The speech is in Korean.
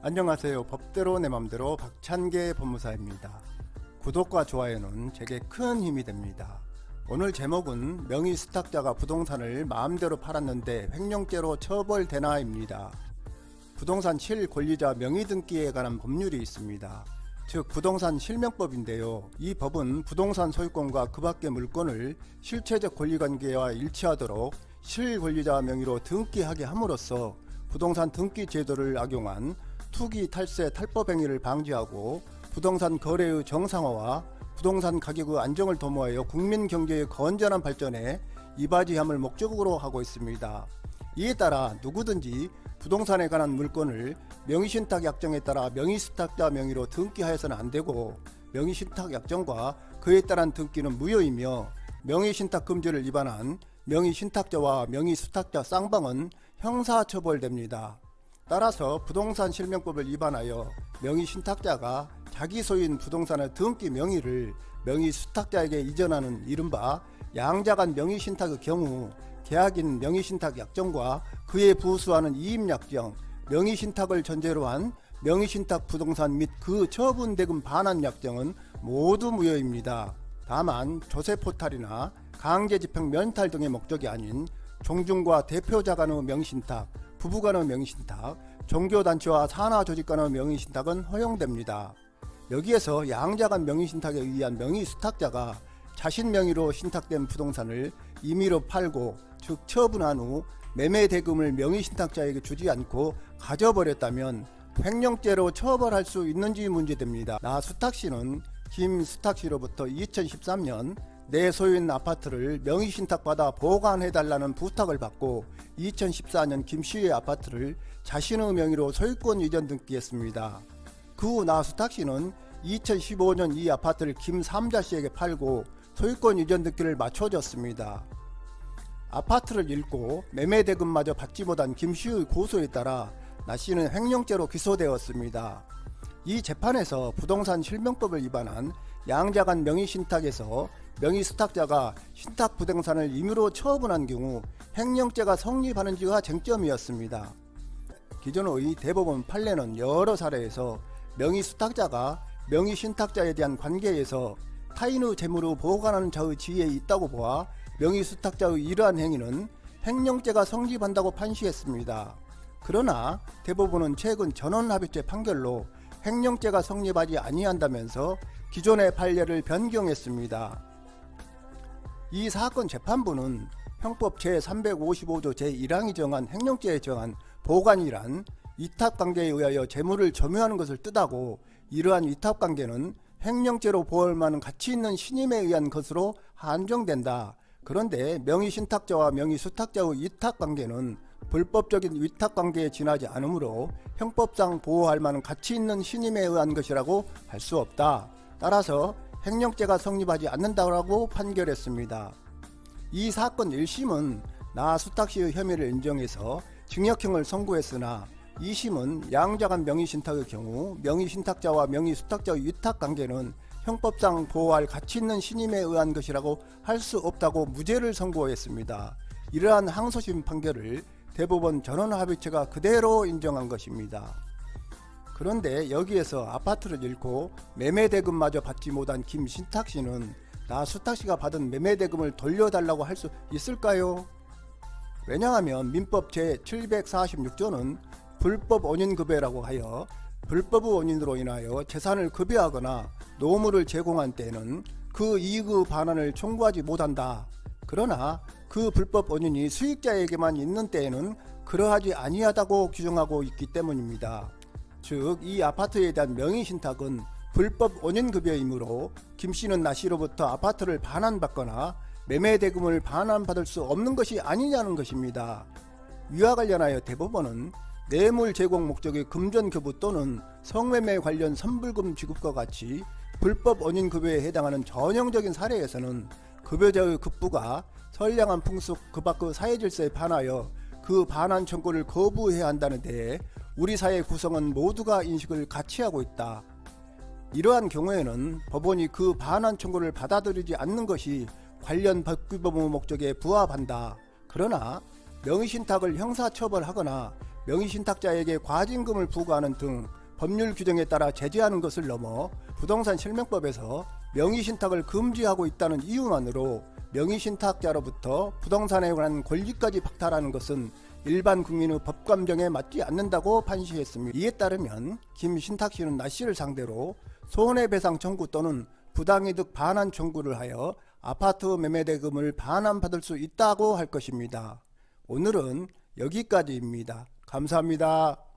안녕하세요. 법대로 내 맘대로 박찬계 법무사입니다. 구독과 좋아요는 제게 큰 힘이 됩니다. 오늘 제목은 명의수탁자가 부동산을 마음대로 팔았는데 횡령죄로 처벌되나입니다. 부동산 실권리자 명의등기에 관한 법률이 있습니다. 즉 부동산 실명법인데요. 이 법은 부동산 소유권과 그 밖의 물건을 실체적 권리관계와 일치하도록 실권리자 명의로 등기하게 함으로써 부동산 등기 제도를 악용한 투기, 탈세, 탈법 행위를 방지하고 부동산 거래의 정상화와 부동산 가격의 안정을 도모하여 국민 경제의 건전한 발전에 이바지함을 목적으로 하고 있습니다. 이에 따라 누구든지 부동산에 관한 물건을 명의신탁 약정에 따라 명의수탁자 명의로 등기하여서는 안되고, 명의신탁 약정과 그에 따른 등기는 무효이며, 명의신탁 금지를 위반한 명의신탁자와 명의수탁자 쌍방은 형사처벌됩니다. 따라서 부동산 실명법을 위반하여 명의신탁자가 자기 소유인 부동산의 등기 명의를 명의수탁자에게 이전하는 이른바 양자간 명의신탁의 경우 계약인 명의신탁 약정과 그에 부수하는 이임약정, 명의신탁을 전제로 한 명의신탁 부동산 및 그 처분대금 반환 약정은 모두 무효입니다. 다만 조세포탈이나 강제집행 면탈 등의 목적이 아닌 종중과 대표자 간의 명의신탁, 부부 간의 명의신탁, 종교단체와 산하조직 간의 명의신탁은 허용됩니다. 여기에서 양자간 명의신탁에 의한 명의수탁자가 자신 명의로 신탁된 부동산을 임의로 팔고, 즉 처분한 후 매매대금을 명의신탁자에게 주지 않고 가져버렸다면 횡령죄로 처벌할 수 있는지 문제됩니다. 나 수탁씨는 김수탁씨로부터 2013년 내 소유인 아파트를 명의신탁받아 보관해달라는 부탁을 받고 2014년 김씨의 아파트를 자신의 명의로 소유권 이전 등기했습니다. 그 후 나 수탁씨는 2015년 이 아파트를 김 3자씨에게 팔고 소유권 이전 등기를 마쳐줬습니다. 아파트를 잃고 매매대금마저 받지 못한 김씨의 고소에 따라 나씨는 횡령죄로 기소되었습니다. 이 재판에서 부동산 실명법을 위반한 양자간 명의신탁에서 명의수탁자가 신탁 부동산을 임의로 처분한 경우 횡령죄가 성립하는지가 쟁점이었습니다. 기존의 대법원 판례는 여러 사례에서 명의수탁자가 명의신탁자에 대한 관계에서 타인의 재물을 보관하는 자의 지위에 있다고 보아 명의수탁자의 이러한 행위는 횡령죄가 성립한다고 판시했습니다. 그러나 대법원은 최근 전원합의체 판결로 횡령죄가 성립하지 아니한다면서 기존의 판례를 변경했습니다. 이 사건 재판부는 형법 제355조 제1항이 정한 횡령죄에 정한 보관이란 위탁관계에 의하여 재물을 점유하는 것을 뜻하고, 이러한 위탁관계는 횡령죄로 보호할 만한 가치 있는 신임에 의한 것으로 한정된다. 그런데 명의신탁자와 명의수탁자의 위탁관계는 불법적인 위탁관계에 지나지 않으므로 형법상 보호할 만한 가치 있는 신임에 의한 것이라고 할 수 없다. 따라서 횡령죄가 성립하지 않는다고 판결했습니다. 이 사건 1심은 나 수탁씨의 혐의를 인정해서 징역형을 선고했으나 2심은 양자간 명의신탁의 경우 명의신탁자와 명의수탁자의 위탁관계는 형법상 보호할 가치 있는 신임에 의한 것이라고 할 수 없다고 무죄를 선고했습니다. 이러한 항소심 판결을 대법원 전원합의체가 그대로 인정한 것입니다. 그런데 여기에서 아파트를 잃고 매매대금마저 받지 못한 김신탁씨는 나 수탁씨가 받은 매매대금을 돌려달라고 할 수 있을까요? 왜냐하면 민법 제746조는 불법 원인급여라고 하여 불법의 원인으로 인하여 재산을 급여하거나 노무를 제공한 때에는 그 이익의 반환을 청구하지 못한다. 그러나 그 불법 원인이 수익자에게만 있는 때에는 그러하지 아니하다고 규정하고 있기 때문입니다. 즉 이 아파트에 대한 명의신탁은 불법 원인급여이므로 김씨는 나씨로부터 아파트를 반환받거나 매매대금을 반환받을 수 없는 것이 아니냐는 것입니다. 이와 관련하여 대법원은 뇌물 제공 목적의 금전교부 또는 성매매 관련 선불금 지급과 같이 불법 원인급여에 해당하는 전형적인 사례에서는 급여자의 급부가 선량한 풍습 그 밖의 사회질서에 반하여 그 반환 청구를 거부해야 한다는 데에 우리 사회 구성은 모두가 인식을 같이 하고 있다. 이러한 경우에는 법원이 그 반환 청구를 받아들이지 않는 것이 관련 법규범의 목적에 부합한다. 그러나 명의신탁을 형사처벌하거나 명의신탁자에게 과징금을 부과하는 등 법률 규정에 따라 제재하는 것을 넘어 부동산 실명법에서 명의신탁을 금지하고 있다는 이유만으로 명의신탁자로부터 부동산에 관한 권리까지 박탈하는 것은 일반 국민의 법감정에 맞지 않는다고 판시했습니다. 이에 따르면 김 신탁씨는 나 씨를 상대로 손해배상 청구 또는 부당이득 반환 청구를 하여 아파트 매매대금을 반환받을 수 있다고 할 것입니다. 오늘은 여기까지입니다. 감사합니다.